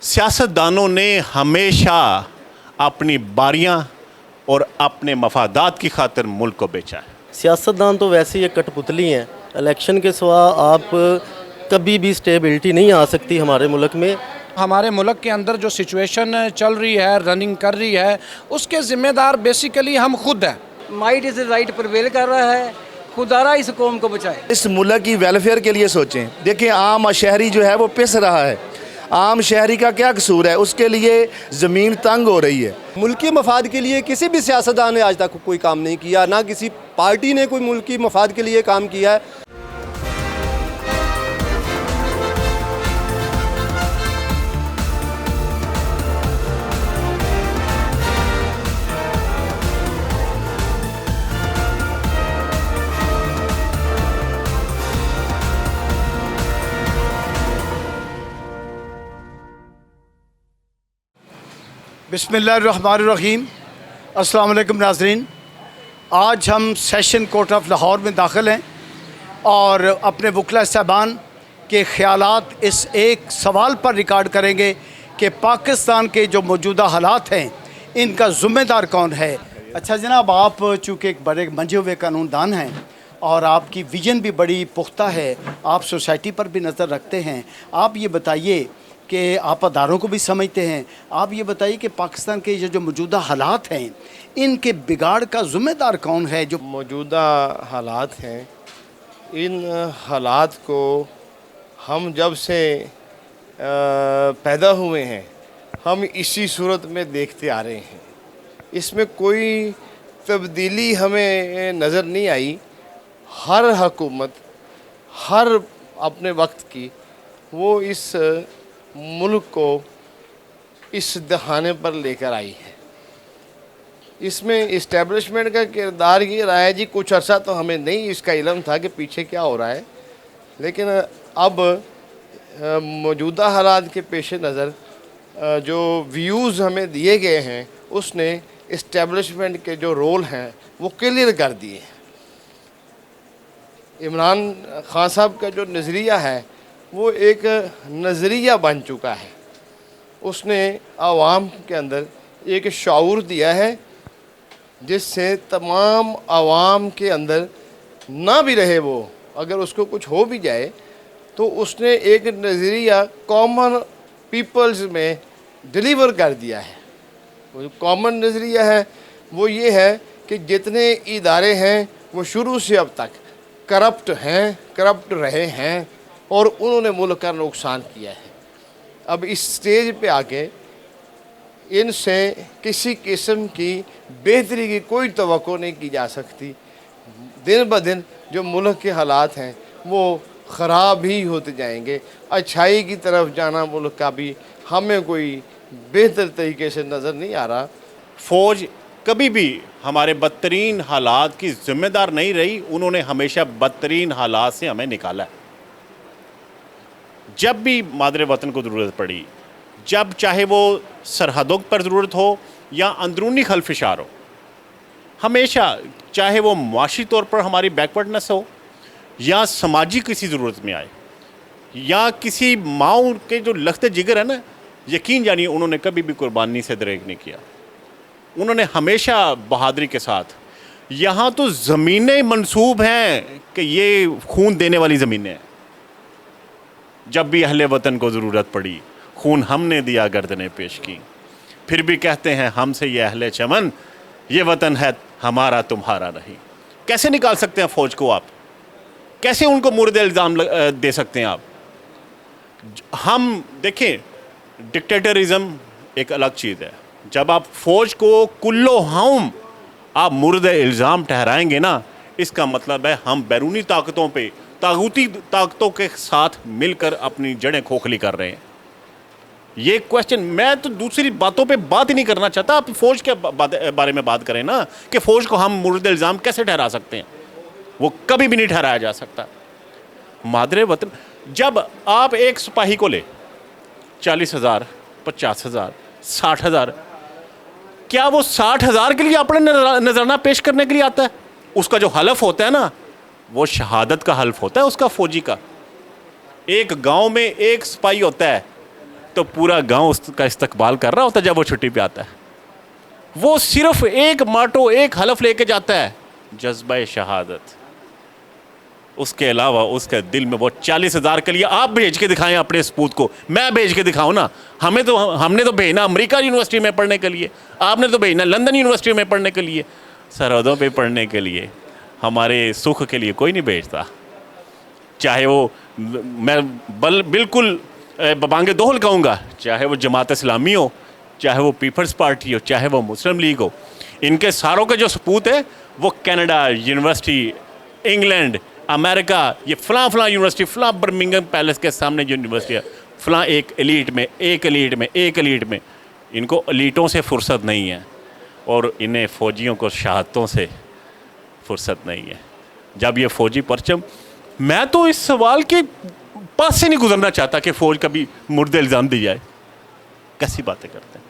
सियासतदानों ने हमेशा अपनी बारियां और अपने मफादात की खातिर मुल्क को बेचा है। सियासतदान तो वैसे ही एक कठपुतली हैं। इलेक्शन के सिवा आप कभी भी स्टेबिलिटी नहीं आ सकती हमारे मुल्क में। हमारे मुल्क के अंदर जो सिचुएशन चल रही है, रनिंग कर रही है, उसके ज़िम्मेदार बेसिकली हम खुद हैं। माइट इज़ राइट प्रिवेल कर रहा है। खुदारा इस कौम को बचाए। इस मुल्क की वेलफेयर के लिए सोचें। देखिए, आम शहरी जो है वो पिस रहा है। आम शहरी का क्या कसूर है? उसके लिए ज़मीन तंग हो रही है। मुल्की मफाद के लिए किसी भी सियासतदान ने आज तक कोई काम नहीं किया, ना किसी पार्टी ने कोई मुल्की मफाद के लिए काम किया है। बिस्मिल्लाहिर्रहमानिर्रहीम। अस्सलाम वालेकुम नाज़रीन। आज हम सेशन कोर्ट ऑफ लाहौर में दाखिल हैं और अपने वकला साहबान के ख़यालात इस एक सवाल पर रिकॉर्ड करेंगे कि पाकिस्तान के जो मौजूदा हालात हैं इनका ज़िम्मेदार कौन है। अच्छा जनाब, आप चूँकि एक बड़े मंझे हुए कानूनदान हैं और आपकी विजन भी बड़ी पुख्ता है, आप सोसाइटी पर भी नज़र रखते हैं, आप ये बताइए कि आप अदारों को भी समझते हैं, आप ये बताइए कि पाकिस्तान के ये जो मौजूदा हालात हैं इनके बिगाड़ का ज़िम्मेदार कौन है? जो मौजूदा हालात हैं, इन हालात को हम जब से पैदा हुए हैं हम इसी सूरत में देखते आ रहे हैं। इसमें कोई तब्दीली हमें नज़र नहीं आई। हर हुकूमत हर अपने वक्त की वो इस मुल्क को इस दहाने पर लेकर आई है। इसमें इस्टेब्लिशमेंट का किरदार ये रहा है जी। कुछ अर्सा तो हमें नहीं इसका इल्म था कि पीछे क्या हो रहा है, लेकिन अब मौजूदा हालात के पेश नज़र जो व्यूज़ हमें दिए गए हैं उसने इस्टेब्लिशमेंट के जो रोल हैं वो क्लियर कर दिए हैं। इमरान खान साहब का जो नज़रिया है वो एक नज़रिया बन चुका है। उसने आवाम के अंदर एक शऊर दिया है जिससे तमाम आवाम के अंदर ना भी रहे वो, अगर उसको कुछ हो भी जाए तो उसने एक नज़रिया कॉमन पीपल्स में डिलीवर कर दिया है। वो कॉमन नज़रिया है वो ये है कि जितने इदारे हैं वो शुरू से अब तक करप्ट हैं, करप्ट रहे हैं और उन्होंने मुल्क का नुकसान किया है। अब इस स्टेज पे आके इनसे किसी किस्म की बेहतरी की कोई तवक्को नहीं की जा सकती। दिन ब दिन जो मुल्क के हालात हैं वो ख़राब ही होते जाएंगे। अच्छाई की तरफ जाना मुल्क का भी हमें कोई बेहतर तरीके से नज़र नहीं आ रहा। फ़ौज कभी भी हमारे बदतरीन हालात की ज़िम्मेदार नहीं रही। उन्होंने हमेशा बदतरीन हालात से हमें निकाला है। जब भी मादरे वतन को ज़रूरत पड़ी, जब चाहे वो सरहदों पर ज़रूरत हो या अंदरूनी खलफिशार हो, हमेशा चाहे वो मुआशी तौर पर हमारी बैकवर्डनेस हो या समाजी किसी ज़रूरत में आए या किसी माओ के जो लख्ते जिगर है ना, यकीन जानिए उन्होंने कभी भी कुर्बानी से दरेग नहीं किया। उन्होंने हमेशा बहादुरी के साथ, यहाँ तो ज़मीनें मंसूब हैं कि ये खून देने वाली ज़मीनें हैं। जब भी अहले वतन को ज़रूरत पड़ी खून हमने दिया, गर्दनें पेश की। फिर भी कहते हैं हमसे ये अहले चमन, ये वतन है हमारा तुम्हारा नहीं। कैसे निकाल सकते हैं फ़ौज को आप? कैसे उनको मुर्द इल्ज़ाम दे सकते हैं आप? हम देखें, डिक्टेटरिज़म एक अलग चीज़ है। जब आप फ़ौज को कुल्लो हम आप मुर्द इल्ज़ाम ठहराएंगे ना, इसका मतलब है हम बैरूनी ताकतों पे, तागूती ताकतों के साथ मिलकर अपनी जड़ें खोखली कर रहे हैं। ये क्वेश्चन, मैं तो दूसरी बातों पे बात ही नहीं करना चाहता। आप फ़ौज के बारे में बात करें ना कि फ़ौज को हम मुर्द इल्ज़ाम कैसे ठहरा सकते हैं। वो कभी भी नहीं ठहराया जा सकता। मादरे वतन, जब आप एक सिपाही को ले 40,000, 50,000, 60,000, क्या वो 60,000 के लिए अपने नजराना पेश करने के लिए आता है? उसका जो हलफ होता है ना, वो शहादत का हल्फ होता है उसका, फौजी का। एक गांव में एक सिपाही होता है तो पूरा गांव उसका इस्तकबाल कर रहा होता है जब वो छुट्टी पे आता है। वो सिर्फ एक माटो, एक हलफ लेके जाता है, जज्बा शहादत। उसके अलावा उसके दिल में वो 40,000 के लिए आप भेज के दिखाएं अपने सपूत को, मैं भेज के दिखाऊं ना। हमने तो भेजना अमेरिका यूनिवर्सिटी में पढ़ने के लिए, आपने तो भेजना लंदन यूनिवर्सिटी में पढ़ने के लिए, सरहदों पे पढ़ने के लिए। हमारे सुख के लिए कोई नहीं भेजता। चाहे वो मैं बिल्कुल बबांगे दोहल कहूँगा, चाहे वो जमात इस्लामी हो, चाहे वो पीपल्स पार्टी हो, चाहे वो मुस्लिम लीग हो, इनके सारों के जो सपूत है वो कनाडा यूनिवर्सिटी, इंग्लैंड, अमेरिका, ये फ़लाँ यूनिवर्सिटी, फ़लाँ बर्मिंघम पैलेस के सामने जो यूनिवर्सिटी है, फ़लाँ एक एलीट में, इनको एलीटों से फुर्सत नहीं है और इन्हें फ़ौजियों को शहादतों से फुर्सत नहीं है। जब ये फ़ौजी परचम, मैं तो इस सवाल के पास से नहीं गुजरना चाहता कि फ़ौज कभी मुर्दे इल्ज़ाम दी जाए। कैसी बातें करते हैं।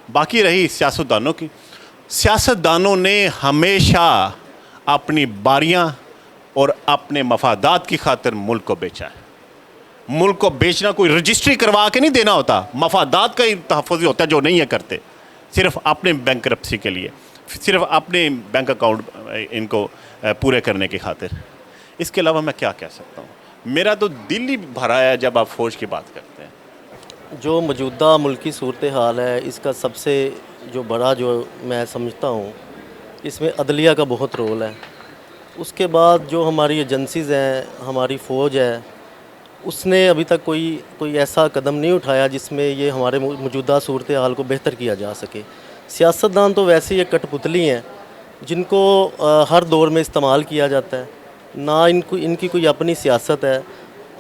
बाकी रही सियासतदानों की, सियासतदानों ने हमेशा अपनी बारियां और अपने मफादात की खातिर मुल्क को बेचा है। मुल्क को बेचना कोई रजिस्ट्री करवा के नहीं देना होता, मफादात का ही तहफ़्फ़ुज़ होता है जो नहीं है करते, सिर्फ अपने बैंकरप्सी के लिए, सिर्फ अपने बैंक अकाउंट इनको पूरे करने की खातिर। इसके अलावा मैं क्या कह सकता हूँ। मेरा तो दिल ही भरा है जब आप फ़ौज की बात करते हैं। जो मौजूदा मुल्की सूरत हाल है, इसका सबसे जो बड़ा जो मैं समझता हूँ, इसमें अदलिया का बहुत रोल है। उसके बाद जो हमारी एजेंसीज़ हैं, हमारी फ़ौज है, उसने अभी तक कोई ऐसा कदम नहीं उठाया जिसमें ये हमारे मौजूदा सूरत हाल को बेहतर किया जा सके। सियासतदान तो वैसे ही एक कठपुतली हैं जिनको हर दौर में इस्तेमाल किया जाता है, ना इनकी कोई अपनी सियासत है।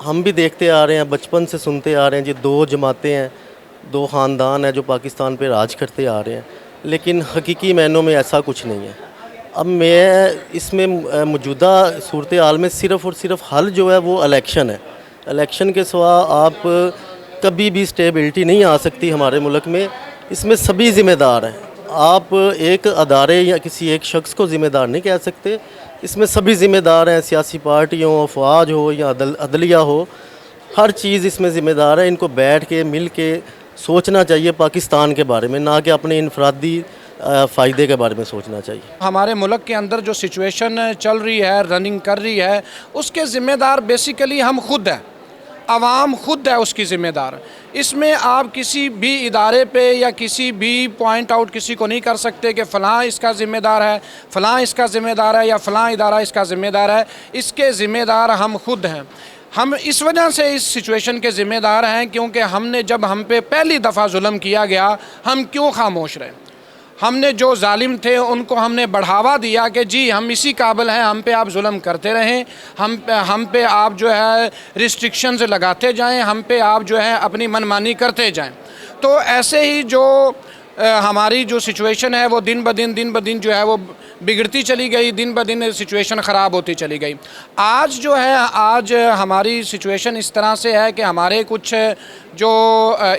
हम भी देखते आ रहे हैं, बचपन से सुनते आ रहे हैं, ये दो जमातें हैं, दो ख़ानदान हैं जो पाकिस्तान पे राज करते आ रहे हैं, लेकिन हकीकी मायनों में ऐसा कुछ नहीं है। अब मैं इसमें मौजूदा सूरत हाल में सिर्फ़ और सिर्फ हल जो है वो इलेक्शन है। इलेक्शन के सिवा आप कभी भी स्टेबिलिटी नहीं आ सकती हमारे मुल्क में। इसमें सभी ज़िम्मेदार हैं। आप एक अदारे या किसी एक शख्स को ज़िम्मेदार नहीं कह सकते, इसमें सभी ज़िम्मेदार हैं, सियासी पार्टी हो, अफवाज हो या अदलिया हो, हर चीज़ इसमें ज़िम्मेदार है। इनको बैठ के मिल के सोचना चाहिए पाकिस्तान के बारे में, ना कि अपने इनफरादी फ़ायदे के बारे में सोचना चाहिए। हमारे मुल्क के अंदर जो सिचुएशन चल रही है, रनिंग कर रही है, उसके ज़िम्मेदार बेसिकली हम खुद हैं, आवाम खुद है उसकी ज़िम्मेदार। इसमें आप किसी भी इदारे पे या किसी भी पॉइंट आउट किसी को नहीं कर सकते कि फ़लाँ इसका ज़िम्मेदार है, फ़लाँ इसका ज़िम्मेदार है या फ़लाँ इदारा इसका ज़िम्मेदार है। इसके ज़िम्मेदार हम खुद हैं। हम इस वजह से इस सिचुएशन के ज़िम्मेदार हैं क्योंकि हमने जब हम पे पहली दफ़ा जुल्म किया गया, हम क्यों खामोश रहे। हमने जो जालिम थे उनको हमने बढ़ावा दिया कि जी हम इसी काबिल हैं, हम पे आप जुल्म करते रहें, हम पे आप जो है रिस्ट्रिक्शंस लगाते जाएं, हम पे आप जो है अपनी मनमानी करते जाएं। तो ऐसे ही जो हमारी जो सिचुएशन है वो दिन ब दिन जो है वो बिगड़ती चली गई, दिन ब दिन सिचुएशन ख़राब होती चली गई। आज जो है, आज हमारी सिचुएशन इस तरह से है कि हमारे कुछ जो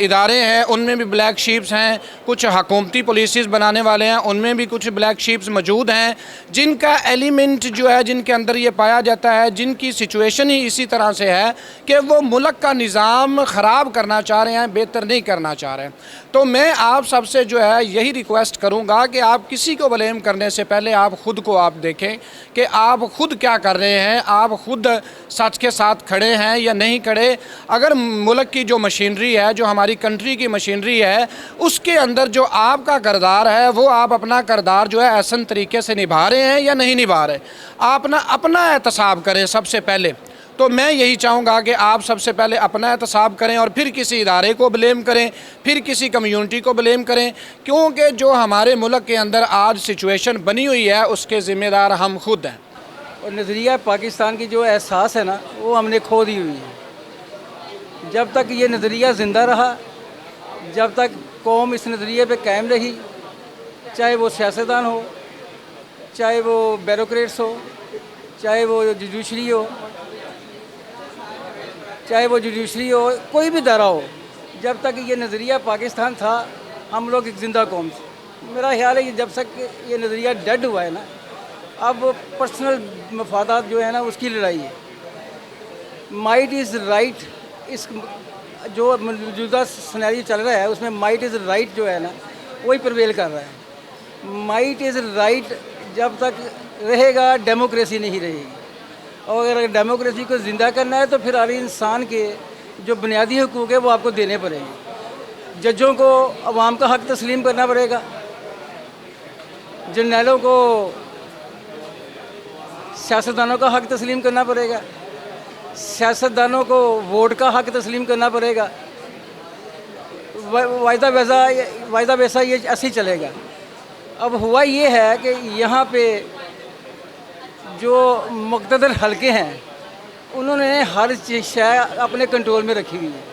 इदारे हैं उनमें भी ब्लैक शीप्स हैं, कुछ हकूमती पॉलिसीज़ बनाने वाले हैं उनमें भी कुछ ब्लैक शीप्स मौजूद हैं, जिनका एलिमेंट जो है जिनके अंदर ये पाया जाता है, जिनकी सिचुएशन ही इसी तरह से है कि वो मुल्क का निज़ाम ख़राब करना चाह रहे हैं, बेहतर नहीं करना चाह रहे हैं। तो मैं आप सबसे जो है यही रिक्वेस्ट करूँगा कि आप किसी को ब्लेम करने से पहले आप ख़ुद को आप देखें कि आप ख़ुद क्या कर रहे हैं, आप ख़ुद सच के साथ खड़े हैं या नहीं खड़े। अगर मुल्क की जो मशीनरी है, जो हमारी कंट्री की मशीनरी है, उसके अंदर जो आपका किरदार है वो आप अपना किरदार जो है ऐसा तरीके से निभा रहे हैं या नहीं निभा रहे। आप अपना एहतसाब करें सबसे पहले। तो मैं यही चाहूँगा कि आप सबसे पहले अपना एहतसाब करें और फिर किसी इदारे को ब्लेम करें, फिर किसी कम्यूनिटी को ब्लेम करें, क्योंकि जो हमारे मुल्क के अंदर आज सिचुएशन बनी हुई है उसके ज़िम्मेदार हम खुद हैं। और नज़रिया पाकिस्तान की जो एहसास है ना, वो हमने खो दी हुई है। जब तक ये नज़रिया ज़िंदा रहा, जब तक कौम इस नज़रिए पे कायम रही, चाहे वो सियासतदान हो, चाहे वो ब्यूरोक्रेट्स हो, चाहे वो जुडिशरी हो, कोई भी इदारा हो, जब तक ये नज़रिया पाकिस्तान था हम लोग एक ज़िंदा कौम थे। मेरा ख्याल है कि जब तक ये नज़रिया डेड हुआ है ना, अब पर्सनल मफादात जो है ना उसकी लड़ाई है। माइट इज़ राइट, जो मौजूदा सिनेरियो चल रहा है उसमें माइट इज़ राइट जो है ना वही प्रवेल कर रहा है। माइट इज़ राइट जब तक रहेगा डेमोक्रेसी नहीं रहेगी, और अगर डेमोक्रेसी को ज़िंदा करना है तो फिर हर इंसान के जो बुनियादी हकूक़ है वो आपको देने पड़ेंगे। जजों को अवाम का हक़ तस्लीम करना पड़ेगा, जर्नैलों को सियासतदानों का हक़ तस्लीम करना पड़ेगा, सियासतदानों को वोट का हक़ तस्लीम करना पड़ेगा। वायदा वैसा ये ऐसे ही चलेगा। अब हुआ ये है कि यहाँ पे जो मुक़्तदर हलके हैं उन्होंने हर चीज़ अपने कंट्रोल में रखी हुई है।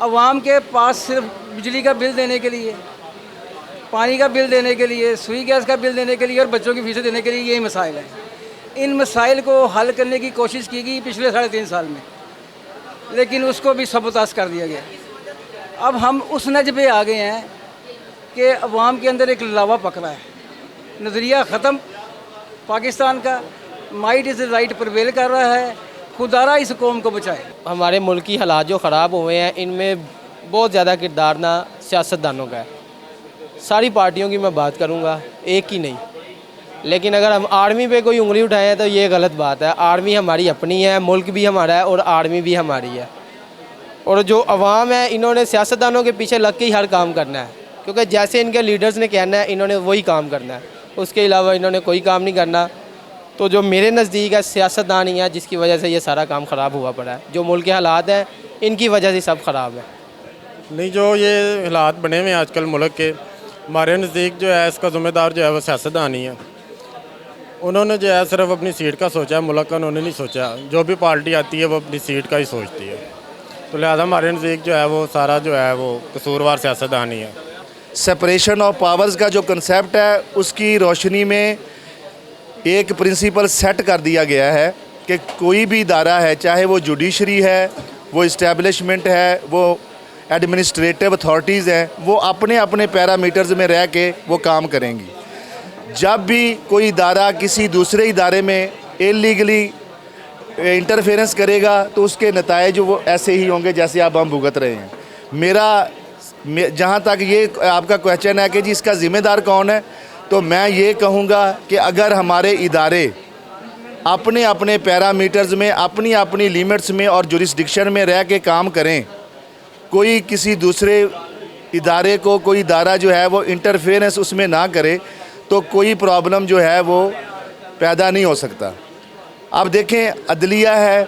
अवाम के पास सिर्फ बिजली का बिल देने के लिए, पानी का बिल देने के लिए, सुई गैस का बिल देने के लिए और बच्चों की फीसें देने के लिए यही मसाइल हैं। इन मसाइल को हल करने की कोशिश की गई पिछले 3.5 साल में, लेकिन उसको भी सबताश कर दिया गया। अब हम उस नज पे आ गए हैं कि अवाम के अंदर एक लावा पक रहा है, नज़रिया ख़त्म पाकिस्तान का, माइट इज़ राइट प्रवेल कर रहा है। खुदारा इस कौम को बचाए। हमारे मुल्क की हालात जो ख़राब हुए हैं इनमें बहुत ज़्यादा किरदार ना सियासतदानों का है। सारी पार्टियों की मैं बात करूँगा, एक ही नहीं, लेकिन अगर हम आर्मी पे कोई उंगली उठाएं तो ये गलत बात है। आर्मी हमारी अपनी है, मुल्क भी हमारा है और आर्मी भी हमारी है। और जो अवाम है इन्होंने सियासतदानों के पीछे लग के ही हर काम करना है, क्योंकि जैसे इनके लीडर्स ने कहना है इन्होंने वही काम करना है, उसके अलावा इन्होंने कोई काम नहीं करना। तो जो मेरे नज़दीक है सियासतदान ही है जिसकी वजह से ये सारा काम ख़राब हुआ पड़ा है। जो मुल्क के हालात हैं इनकी वजह से सब ख़राब है। नहीं, जो ये हालात बने हुए हैं आजकल मुल्क के, हमारे नज़दीक जो है इसका ज़िम्मेदार जो है वो सियासतदान ही है। उन्होंने जो है सिर्फ अपनी सीट का सोचा है, मुल्क का उन्होंने नहीं सोचा। जो भी पार्टी आती है वो अपनी सीट का ही सोचती है, तो लिहाजा हमारे नज़दीक जो है वो सारा जो है वो कसूरवार सियासतदान ही है। सेपरेशन ऑफ पावर्स का जो कंसेप्ट है उसकी रोशनी में एक प्रिंसिपल सेट कर दिया गया है कि कोई भी इदारा है, चाहे वो जुडिशरी है, वो इस्टेब्लिशमेंट है, वो एडमिनिस्ट्रेटिव अथॉरिटीज़ हैं, वो अपने अपने पैरामीटर्स में रह के वो काम करेंगी। जब भी कोई इदारा किसी दूसरे इदारे में इलीगली इंटरफेरेंस करेगा तो उसके नताइज वो ऐसे ही होंगे जैसे अब हम भुगत रहे हैं। जहाँ तक ये आपका क्वेश्चन है कि जी इसका ज़िम्मेदार कौन है, तो मैं ये कहूँगा कि अगर हमारे इदारे अपने अपने पैरामीटर्स में, अपनी अपनी लिमिट्स में और जुरिस्डिक्शन में रह के काम करें, कोई किसी दूसरे इदारे को, कोई इदारा जो है वो इंटरफेरेंस उसमें ना करे, तो कोई प्रॉब्लम जो है वो पैदा नहीं हो सकता। अब देखें, अदलिया है,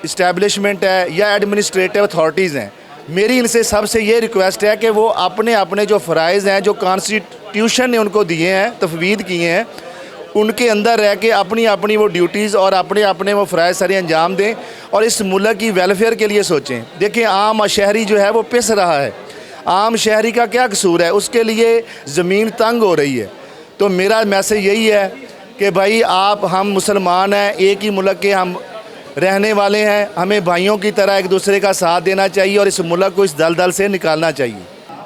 इस्टेब्लिशमेंट है या एडमिनिस्ट्रेटिव अथॉरिटीज़ हैं, मेरी इनसे सबसे ये रिक्वेस्ट है कि वो अपने अपने जो फ़राइज़ हैं, जो कॉन्स्टिट्यूशन ने उनको दिए हैं, तफवीद किए हैं, उनके अंदर रह के अपनी अपनी वो ड्यूटीज़ और अपने अपने वो फ़राइज़ सारे अंजाम दें और इस मुल्क की वेलफेयर के लिए सोचें। देखिए, आम शहरी जो है वो पिस रहा है। आम शहरी का क्या कसूर है, उसके लिए ज़मीन तंग हो रही है। तो मेरा मैसेज यही है कि भाई हम मुसलमान हैं, एक ही मुल्क के हम रहने वाले हैं, हमें भाइयों की तरह एक दूसरे का साथ देना चाहिए और इस मुल्क को इस दलदल से निकालना चाहिए।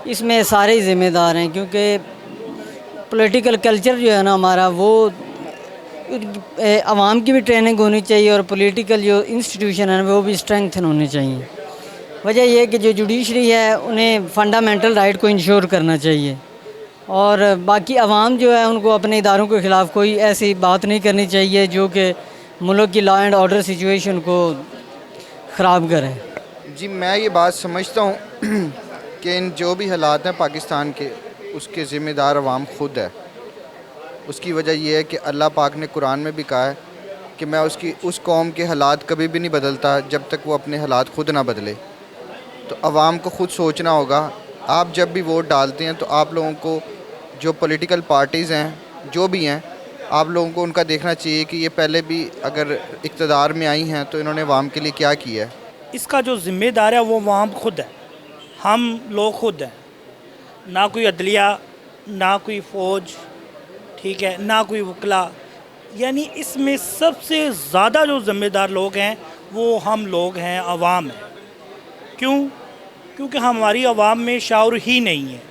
इसमें सारे ज़िम्मेदार हैं, क्योंकि पॉलिटिकल कल्चर जो है ना हमारा, वो आवाम की भी ट्रेनिंग होनी चाहिए और पॉलिटिकल जो इंस्टीट्यूशन है वो भी स्ट्रेंथन होने चाहिए। वजह यह है कि जो जुडिशरी है उन्हें फंडामेंटल राइट को इंश्योर करना चाहिए और बाकी आवाम जो है उनको अपने इदारों के ख़िलाफ़ कोई ऐसी बात नहीं करनी चाहिए जो कि मुल्क की लॉ एंड ऑर्डर सिचुएशन को ख़राब करे। जी, मैं ये बात समझता हूँ कि इन जो भी हालात हैं पाकिस्तान के, उसके ज़िम्मेदार अवाम ख़ुद है। उसकी वजह यह है कि अल्लाह पाक ने कुरान में भी कहा है कि मैं उस कौम के हालात कभी भी नहीं बदलता जब तक वो अपने हालात ख़ुद ना बदले। तो अवाम को ख़ुद सोचना होगा। आप जब भी वोट डालते हैं तो आप लोगों को, जो पॉलिटिकल पार्टीज़ हैं, जो भी हैं, आप लोगों को उनका देखना चाहिए कि ये पहले भी अगर इक़्तिदार में आई हैं तो इन्होंने अवाम के लिए क्या किया है। इसका जो ज़िम्मेदार है वो अवाम खुद है, हम लोग खुद हैं, ना कोई अदलिया, ना कोई फ़ौज, ठीक है, ना कोई वकला। यानी इसमें सबसे ज़्यादा जो ज़िम्मेदार लोग हैं वो हम लोग हैं, अवाम है। क्यों? क्योंकि हमारी अवाम में शाऊर ही नहीं है।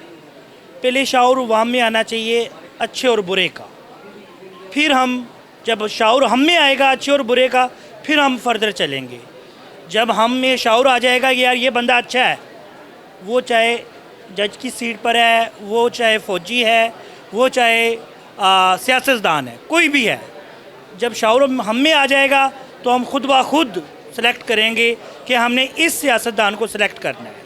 पहले शाऊर अवाम में आना चाहिए अच्छे और बुरे का, फिर हम जब शाऊर हम में आएगा अच्छे और बुरे का, फिर हम फर्दर चलेंगे। जब हम में शऊर आ जाएगा कि यार ये बंदा अच्छा है, वो चाहे जज की सीट पर है, वो चाहे फ़ौजी है, वो चाहे सियासतदान है, कोई भी है, जब शऊर हम में आ जाएगा तो हम खुद ब खुद सेलेक्ट करेंगे कि हमने इस सियासतदान को सिलेक्ट करना है।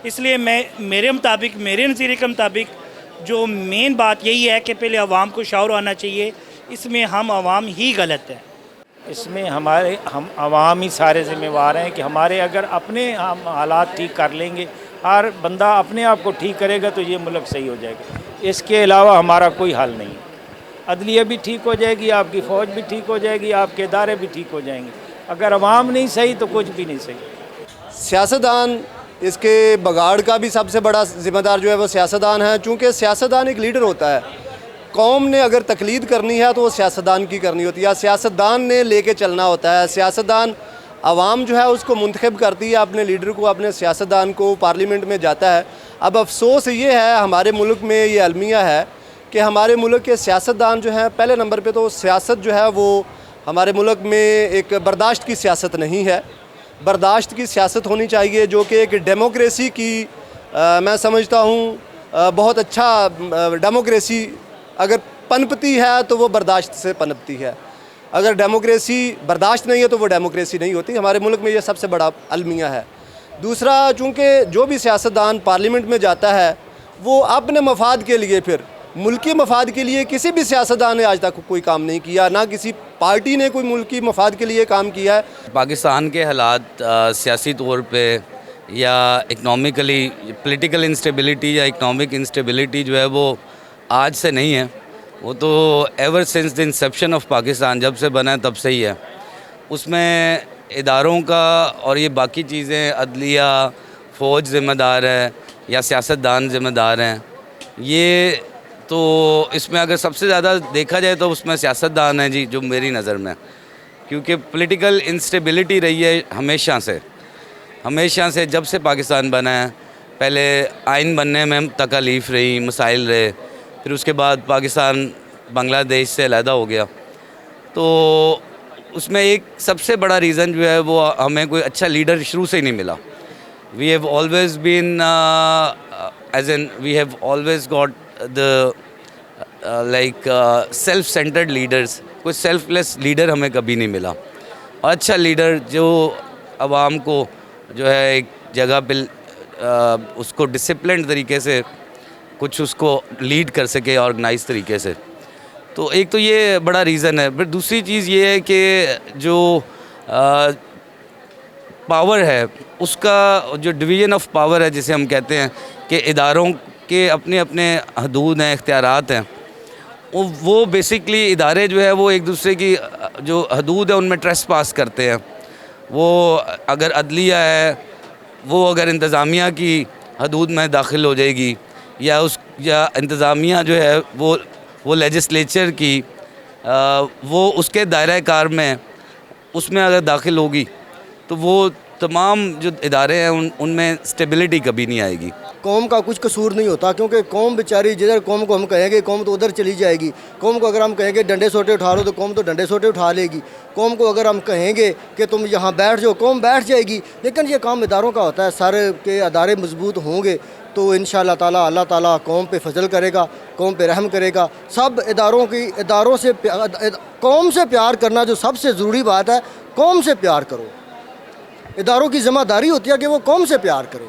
इसलिए मेरे मुताबिक, मेरे नज़रिए के मुताबिक जो मेन बात यही है कि पहले आवाम को शऊर आना चाहिए। इसमें हम आवाम ही गलत है। इसमें हम आवाम ही सारे ज़िम्मेवार हैं कि हमारे अगर अपने हम हालात ठीक कर लेंगे, हर बंदा अपने आप को ठीक करेगा तो ये मुल्क सही हो जाएगा। इसके अलावा हमारा कोई हल नहीं है। अदलिया भी ठीक हो जाएगी, आपकी फ़ौज भी ठीक हो जाएगी, आपके इदारे भी ठीक हो जाएंगे। अगर आवाम नहीं सही तो कुछ भी नहीं सही। सियासतदान, इसके बगाड़ का भी सबसे बड़ा ज़िम्मेदार जो है वो सियासतदान है, चूँकि सियासतदान एक लीडर होता है। कौम ने अगर तकलीद करनी है तो वो सियासतदान की करनी होती है, या सियासतदान ने लेके चलना होता है। सियासतदान, आवाम जो है उसको मुंतखब करती है अपने लीडर को, अपने सियासतदान को, पार्लियामेंट में जाता है। अब अफसोस ये है, हमारे मुल्क में ये अलमिया है कि हमारे मुल्क के सियासतदान जो हैं, पहले नंबर पे तो सियासत जो है वो हमारे मुल्क में एक बर्दाश्त की सियासत नहीं है। बर्दाश्त की सियासत होनी चाहिए जो कि एक डेमोक्रेसी की मैं समझता हूँ बहुत अच्छा डेमोक्रेसी अगर पनपती है तो वो बर्दाश्त से पनपती है। अगर डेमोक्रेसी बर्दाश्त नहीं है तो वो डेमोक्रेसी नहीं होती। हमारे मुल्क में ये सबसे बड़ा अलमिया है। दूसरा, चूँकि जो भी सियासतदान पार्लियामेंट में जाता है वो अपने मफाद के लिए, फिर मुल्की मफाद के लिए किसी भी सियासतदान ने आज तक कोई काम नहीं किया, ना किसी पार्टी ने कोई मुल्की मफाद के लिए काम किया है। पाकिस्तान के हालात सियासी तौर पे या इकनॉमिकली, पॉलिटिकल इंस्टेबिलिटी या इकनॉमिक इंस्टेबिलिटी जो है वो आज से नहीं है, वो तो ever since the Inception of Pakistan, जब से बना है तब से ही है। उसमें इदारों का और ये बाकी चीज़ें, अदलिया, फ़ौज ज़िम्मेदार है या सियासतदान ज़िम्मेदार हैं। ये तो इसमें अगर सबसे ज़्यादा देखा जाए तो उसमें सियासतदान है जी, जो मेरी नज़र में, क्योंकि पॉलिटिकल इंस्टेबिलिटी रही है हमेशा से जब से पाकिस्तान बना है। पहले आइन बनने में तकलीफ़ रही, मसाइल रहे, फिर उसके बाद पाकिस्तान बांग्लादेश से अलहदा हो गया, तो उसमें एक सबसे बड़ा रीज़न जो है वो हमें कोई अच्छा लीडर शुरू से ही नहीं मिला। We have always been as an we have always got the self centred leaders. कोई सेल्फलेस लीडर हमें कभी नहीं मिला, और अच्छा लीडर जो आवाम को जो है एक जगह पे उसको डिसिप्लिन तरीके से कुछ उसको लीड कर सके ऑर्गेनाइज तरीके से। तो एक तो ये बड़ा रीज़न है। फिर दूसरी चीज़ ये है कि जो पावर है उसका जो डिवीज़न ऑफ पावर है जिसे हम कहते हैं कि इदारों के अपने अपने हदूद हैं, इख्तियारात हैं, वो बेसिकली इदारे जो है वो एक दूसरे की जो हदूद है उनमें ट्रेस पास करते हैं। वो अगर अदलिया है वो अगर इंतज़ामिया की हदूद में दाखिल हो जाएगी, या इंतज़ामिया जो है वो लेजिस्लेचर की वो उसके दायरा कार में उसमें अगर दाखिल होगी तो वो तमाम जो इदारे हैं उनमें स्टेबिलिटी कभी नहीं आएगी। कौम का कुछ कसूर नहीं होता, क्योंकि कौम बेचारी, जिधर कौम को हम कहेंगे कौम तो उधर चली जाएगी। कौम को अगर हम कहेंगे डंडे सोटे उठा लो तो कौम तो डंडे सोटे उठा लेगी। कौम को अगर हम कहेंगे कि तुम यहाँ बैठ जाओ, कौम बैठ जाएगी। लेकिन ये काम इदारों का होता है। सारे के अदारे मजबूत होंगे तो इंशाअल्लाह ताला अल्लाह ताला कौम पे फजल करेगा, कौम पे रहम करेगा। सब इदारों से कौम से प्यार करना जो सबसे ज़रूरी बात है, कौम से प्यार करो। इदारों की ज़िम्मेदारी होती है कि वो कौम से प्यार करो,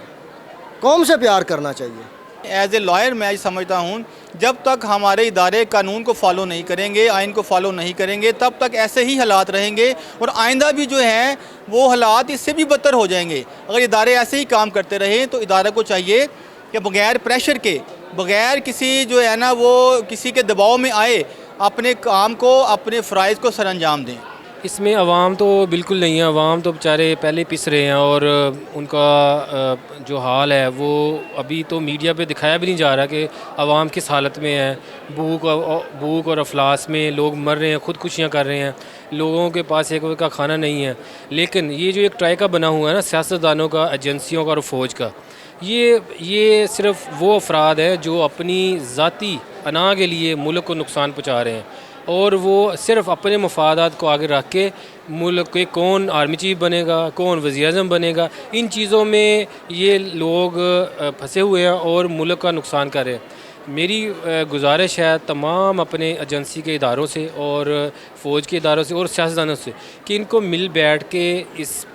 कौम से प्यार करना चाहिए। एज ए लॉयर मैं समझता हूँ जब तक हमारे इदारे कानून को फॉलो नहीं करेंगे, आइन को फॉलो नहीं करेंगे, तब तक ऐसे ही हालात रहेंगे और आइंदा भी जो हैं वो हालात इससे भी बदतर हो जाएंगे। अगर इदारे ऐसे ही काम करते रहें तो इदारे को चाहिए कि बग़ैर प्रेशर के, बग़ैर किसी जो है ना वो किसी के दबाव में आए, अपने काम को, अपने फ़राइज़ को सरअंजाम दें। इसमें अवाम तो बिल्कुल नहीं है। अवाम तो बेचारे पहले पिस रहे हैं और उनका जो हाल है वो अभी तो मीडिया पे दिखाया भी नहीं जा रहा कि अवाम किस हालत में है। भूख और अफलास में लोग मर रहे हैं, ख़ुदकुशियाँ कर रहे हैं, लोगों के पास एक वक्त का खाना नहीं है। लेकिन ये जो एक ट्राइका बना हुआ है ना सियासतदानों का, एजेंसियों का और फ़ौज का, ये सिर्फ वो अफराद हैं जो अपनी ज़ाती पनाह के लिए मुल्क को नुकसान पहुँचा रहे हैं। और वो सिर्फ अपने मफादात को आगे रख के मुल्क के कौन आर्मी चीफ बनेगा, कौन वज़ीर-ए-आज़म बनेगा, इन चीज़ों में ये लोग फंसे हुए हैं और मुल्क का नुकसान कर रहे हैं। मेरी गुजारिश है तमाम अपने एजेंसी के इदारों से और फ़ौज के इदारों से और सियासतदानों से कि इनको मिल बैठ के इस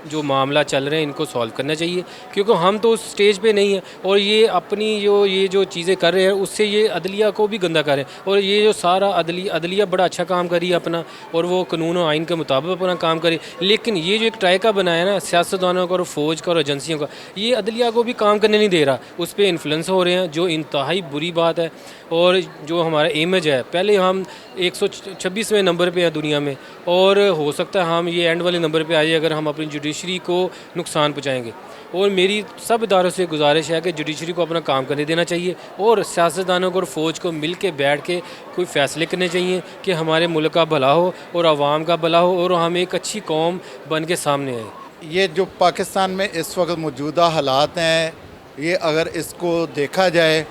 जो मामला चल रहे हैं इनको सॉल्व करना चाहिए, क्योंकि हम तो उस स्टेज पे नहीं हैं और ये अपनी ये जो चीज़ें कर रहे हैं उससे ये अदलिया को भी गंदा कर रहे हैं। और ये जो सारा अदलिया बड़ा अच्छा काम करी है अपना, और वो कानून और आइन के मुताबिक अपना काम करे, लेकिन ये जो एक ट्रायका बनाया ना सियासतदानों का और फ़ौज का और एजेंसियों का, ये अदलिया को भी काम करने नहीं दे रहा, उस पर इन्फ्लुएंस हो रहे हैं, जो इंतहाई बुरी बात है। और जो हमारा इमेज है, पहले हम 126वें नंबर पे हैं दुनिया में, और हो सकता है हम ये एंड वाले नंबर पे आ जाए अगर हम अपनी जुडिशरी को नुकसान पहुँचाएँगे। और मेरी सब इदारों से गुजारिश है कि जुडिशरी को अपना काम करने देना चाहिए और सियासतदानों को और फ़ौज को मिल के बैठ के कोई फ़ैसले करने चाहिए कि हमारे मुल्क का भला हो और आवाम का भला हो और हम एक अच्छी कौम बन के सामने आए। ये जो पाकिस्तान में इस वक्त मौजूदा हालात हैं, ये अगर इसको देखा जाए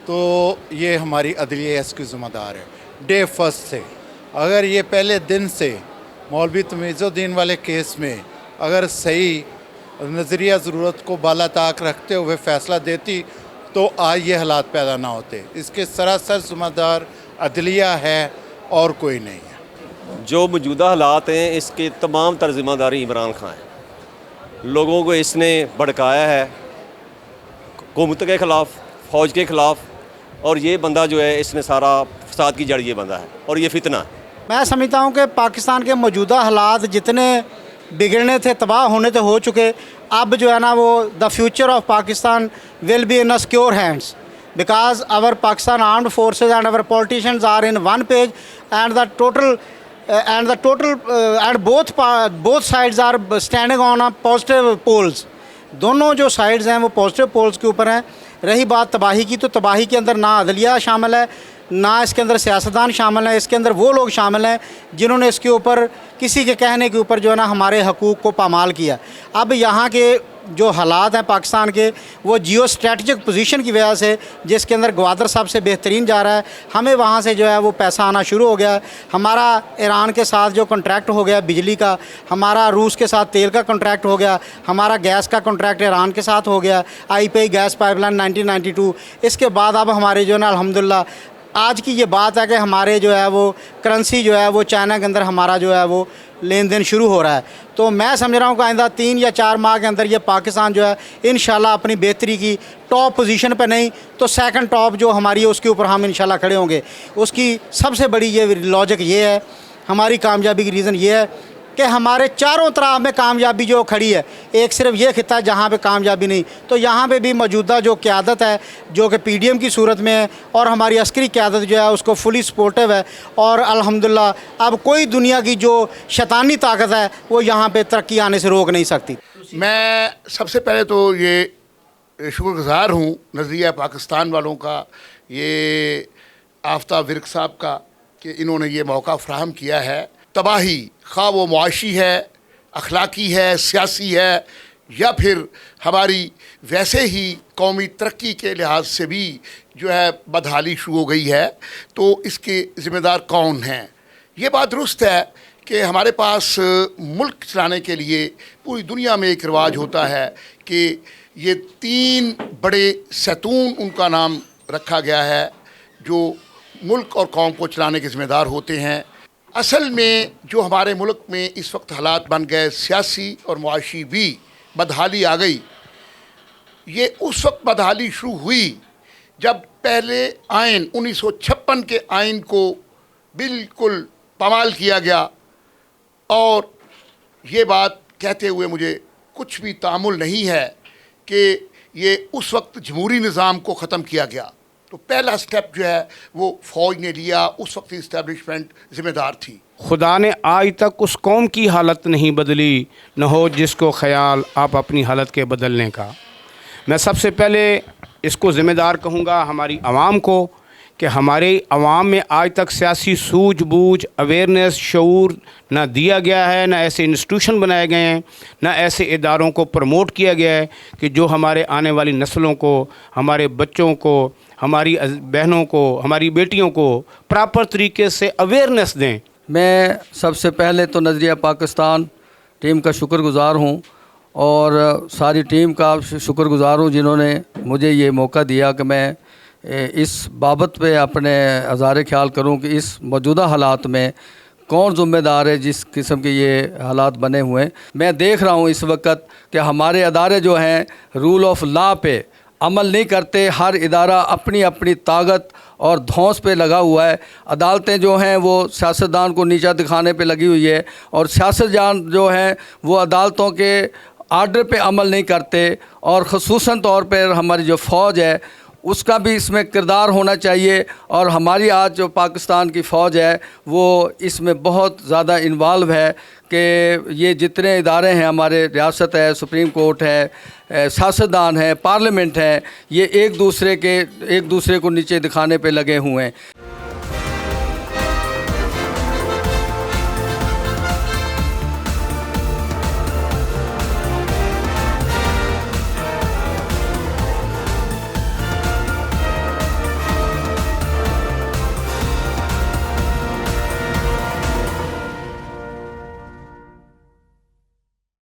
तो ये हमारी अदलिया इसकी ज़िम्मेदार है। डे फर्स्ट से अगर ये पहले दिन से मौलवी तमीज़ुद्दीन वाले केस में अगर सही नज़रिया ज़रूरत को बाला ताक रखते हुए फ़ैसला देती तो आज ये हालात पैदा ना होते। इसके सरासर ज़िम्मेदार अदलिया है और कोई नहीं है। जो मौजूदा हालात हैं इसके तमाम तर ज़िम्मेदारी इमरान खान है। लोगों को इसने भड़काया है हुकूमत के ख़िलाफ़, फ़ौज के ख़िलाफ़, और ये बंदा जो है इसने सारा फसाद की जड़ ये बंदा है और ये फितना है। मैं समझता हूँ कि पाकिस्तान के मौजूदा हालात जितने बिगड़ने थे, तबाह होने थे, हो चुके। अब जो है ना वो the future of Pakistan will be in a secure hands because our Pakistan armed forces and our politicians are in one page and the total and both sides are standing on a positive poles। दोनों जो sides हैं वो positive poles के ऊपर हैं। रही बात तबाही की, तो तबाही के अंदर ना अदलिया शामिल है, ना इसके अंदर सियासतदान शामिल है, इसके अंदर वो लोग शामिल हैं जिन्होंने इसके ऊपर किसी के कहने के ऊपर जो है ना हमारे हकूक़ को पामाल किया। अब यहाँ के जो हालात हैं पाकिस्तान के, वो जियो स्ट्रेटजिक पोजीशन की वजह से, जिसके अंदर ग्वादर साहब से बेहतरीन जा रहा है, हमें वहाँ से जो है वो पैसा आना शुरू हो गया है। हमारा ईरान के साथ जो कॉन्ट्रैक्ट हो गया बिजली का, हमारा रूस के साथ तेल का कॉन्ट्रैक्ट हो गया, हमारा गैस का कॉन्ट्रैक्ट ईरान के साथ हो गया, IPI गैस पाइपलाइन 1992। इसके बाद अब हमारे जो है ना अल्हम्दुलिल्लाह आज की ये बात है कि हमारे जो है वो करेंसी जो है वो चाइना के अंदर हमारा जो है वो लेन देन शुरू हो रहा है। तो मैं समझ रहा हूँ कि आइंदा 3 या 4 माह के अंदर ये पाकिस्तान जो है इंशाल्लाह अपनी बेहतरी की टॉप पोजीशन पे नहीं तो सेकंड टॉप जो हमारी है उसके ऊपर हम इंशाल्लाह खड़े होंगे। उसकी सबसे बड़ी ये लॉजिक ये है, हमारी कामयाबी की रीज़न ये है कि हमारे चारों तरफ में कामयाबी जो खड़ी है, एक सिर्फ ये खिता है जहाँ पे कामयाबी नहीं, तो यहाँ पे भी मौजूदा जो क़यादत है जो कि PDM की सूरत में है और हमारी अस्करी क़यादत जो है उसको फुली सपोर्टिव है। और अल्हम्दुलिल्लाह अब कोई दुनिया की जो शैतानी ताकत है वो यहाँ पे तरक्की आने से रोक नहीं सकती। मैं सबसे पहले तो ये शुक्रगुज़ार हूँ नज़रिया पाकिस्तान वालों का, ये आफ्ताब विर्क साहब का, कि इन्होंने ये मौका फ़राहम किया है। तबाही खा वो मुआशी है, अखलाकी है, सियासी है, या फिर हमारी वैसे ही कौमी तरक्की के लिहाज से भी जो है बदहाली शुरू हो गई है, तो इसके ज़िम्मेदार कौन हैं? ये बात दुरुस्त है कि हमारे पास मुल्क चलाने के लिए पूरी दुनिया में एक रिवाज होता है कि ये 3 बड़े सैतून उनका नाम रखा गया है जो मुल्क और कौम को चलाने के ज़िम्मेदार होते हैं। असल में जो हमारे मुल्क में इस वक्त हालात बन गए, सियासी और मुआशी भी बदहाली आ गई, ये उस वक्त बदहाली शुरू हुई जब पहले आइन 1956 के आइन को बिल्कुल पामाल किया गया। और ये बात कहते हुए मुझे कुछ भी तामुल नहीं है कि ये उस वक्त जमहूरी निज़ाम को ख़त्म किया गया। तो पहला स्टेप जो है वो फ़ौज ने लिया, उस वक्त इस्टेब्लिशमेंट ज़िम्मेदार थी। खुदा ने आज तक उस कौम की हालत नहीं बदली, न हो जिसको ख्याल आप अपनी हालत के बदलने का। मैं सबसे पहले इसको ज़िम्मेदार कहूँगा हमारी आवाम को कि हमारे अवाम में आज तक सियासी सूझबूझ, अवेयरनेस, शऊर ना दिया गया है, ना ऐसे इंस्टीट्यूशन बनाए गए हैं, ना ऐसे इदारों को प्रमोट किया गया है कि जो हमारे आने वाली नस्लों को, हमारे बच्चों को, हमारी बहनों को, हमारी बेटियों को प्रॉपर तरीके से अवेयरनेस दें। मैं सबसे पहले तो नज़रिया पाकिस्तान टीम का शुक्रगुज़ार हूँ और सारी टीम का शुक्रगुज़ार हूँ जिन्होंने मुझे ये मौका दिया कि मैं इस बाबत पे अपने हज़ारे ख्याल करूँ कि इस मौजूदा हालात में कौन ज़िम्मेदार है जिस किस्म के ये हालात बने हुए हैं। मैं देख रहा हूँ इस वक्त कि हमारे अदारे जो हैं रूल ऑफ लॉ पे अमल नहीं करते, हर इदारा अपनी अपनी ताकत और धौंस पे लगा हुआ है। अदालतें जो हैं वो सियासतदान को नीचा दिखाने पे लगी हुई है और सियासतदान जो हैं वो अदालतों के आर्डर पे अमल नहीं करते और ख़ुसूसन तौर पर हमारी जो फ़ौज है उसका भी इसमें किरदार होना चाहिए और हमारी आज जो पाकिस्तान की फ़ौज है वो इसमें बहुत ज़्यादा इन्वॉल्व है कि ये जितने इदारे हैं, हमारे रियासत है, सुप्रीम कोर्ट है, सियासतदान है, पार्लियामेंट है, ये एक दूसरे को नीचे दिखाने पे लगे हुए हैं।